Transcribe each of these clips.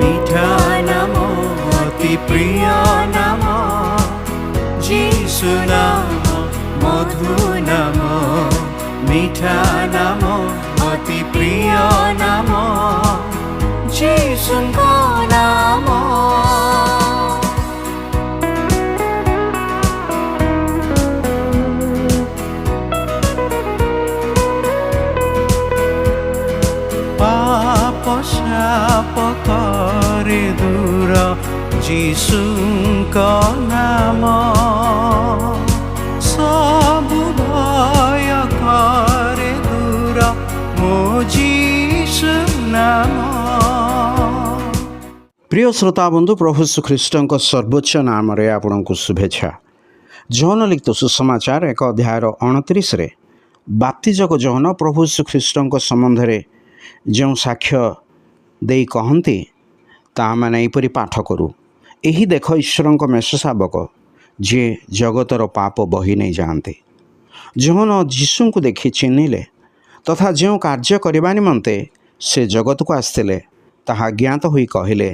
মিঠা নাম অতি প্রিয় নাম যিশু নাম মধু নাম মিঠা নাম অতি প্রিয় নাম যিশুଙ୍କ নাম পাপ শাপ করে দূর যিশুଙ୍କ নাম ସବୁ ଭୟ করে ଦୂର ମୋ ଯୀଶୁ ନାମ। প্রিয় শ্রোতা বন্ধু, প্রভু শ্রীখ্ରୀଷ୍ଟଙ୍କ ସର୍ବୋଚ୍ଚ ନାମରେ ଆପଣଙ୍କୁ ଶୁଭେଚ୍ଛା। ଯୌନ ଲିଖିତ ସୁସମାଚାର 1 ଅଧ୍ୟାୟର 29ରେ ବାପ୍ତିଜକ ଯୌନ ପ୍ରଭୁ ଶ୍ରୀଖ୍ରୀଷ୍ଟଙ୍କ ସମ୍ବନ୍ଧରେ ଯେଉଁ ସାକ୍ଷ୍ୟ ଦେଇ କହନ୍ତି ତାହା ଆମେ ଏହିପରି ପାଠ କରୁ। ଏହି ଦେଖ ଈଶ୍ୱରଙ୍କ ମେଷ ଶାବକ ଯିଏ ଜଗତର ପାପ ବହି ନେଇଯାଆନ୍ତି। ଯୌନ ଯୀଶୁଙ୍କୁ ଦେଖି ଚିହ୍ନିଲେ ତଥା ଯେଉଁ କାର୍ଯ୍ୟ କରିବା ନିମନ୍ତେ ସେ ଜଗତକୁ ଆସିଥିଲେ ତାହା ଜ୍ଞାତ ହୋଇ କହିଲେ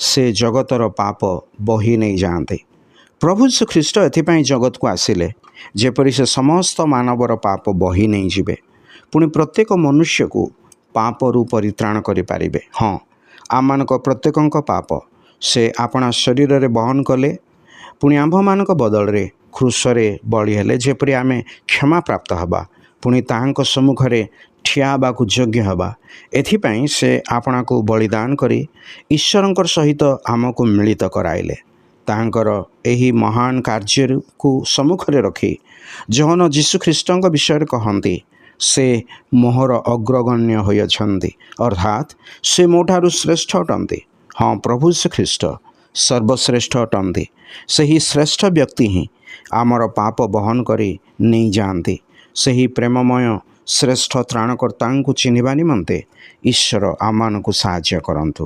ସେ ଜଗତର ପାପ ବହି ନେଇଯାଆନ୍ତି। ପ୍ରଭୁ ଶ୍ରୀଖ୍ରୀଷ୍ଟ ଏଥିପାଇଁ ଜଗତକୁ ଆସିଲେ ଯେପରି ସେ ସମସ୍ତ ମାନବର ପାପ ବହି ନେଇଯିବେ, ପୁଣି ପ୍ରତ୍ୟେକ ମନୁଷ୍ୟକୁ ପାପରୁ ପରିତ୍ରାଣ କରିପାରିବେ। ହଁ, ଆମମାନଙ୍କ ପ୍ରତ୍ୟେକଙ୍କ ପାପ ସେ ଆପଣା ଶରୀରରେ ବହନ କଲେ, ପୁଣି ଆମ୍ଭମାନଙ୍କ ବଦଳରେ କ୍ରୁଶରେ ବଳି ହେଲେ ଯେପରି ଆମେ କ୍ଷମାପ୍ରାପ୍ତ ହେବା, ପୁଣି ତାହାଙ୍କ ସମ୍ମୁଖରେ ଠିଆ ହେବାକୁ ଯୋଗ୍ୟ ହେବା। ଏଥିପାଇଁ ସେ ଆପଣାକୁ ବଳିଦାନ କରି ଈଶ୍ୱରଙ୍କର ସହିତ ଆମକୁ ମିଳିତ କରାଇଲେ। ତାହାଙ୍କର ଏହି ମହାନ କାର୍ଯ୍ୟକୁ ସମ୍ମୁଖରେ ରଖି ଯୌନ ଯୀଶୁଖ୍ରୀଷ୍ଟଙ୍କ ବିଷୟରେ କହନ୍ତି ସେ ମୋହର ଅଗ୍ରଗଣ୍ୟ ହୋଇଅଛନ୍ତି, ଅର୍ଥାତ୍ ସେ ମୋ ଠାରୁ ଶ୍ରେଷ୍ଠ ଅଟନ୍ତି। ହଁ, ପ୍ରଭୁ ଶ୍ରୀଖ୍ରୀଷ୍ଟ ସର୍ବଶ୍ରେଷ୍ଠ ଅଟନ୍ତି। ସେହି ଶ୍ରେଷ୍ଠ ବ୍ୟକ୍ତି ହିଁ ଆମର ପାପ ବହନ କରି ନେଇଯାଆନ୍ତି। ସେହି ପ୍ରେମମୟ ଶ୍ରେଷ୍ଠ ତ୍ରାଣକର୍ତ୍ତାଙ୍କୁ ଚିହ୍ନିବା ନିମନ୍ତେ ଈଶ୍ୱର ଆମମାନଙ୍କୁ ସାହାଯ୍ୟ କରନ୍ତୁ।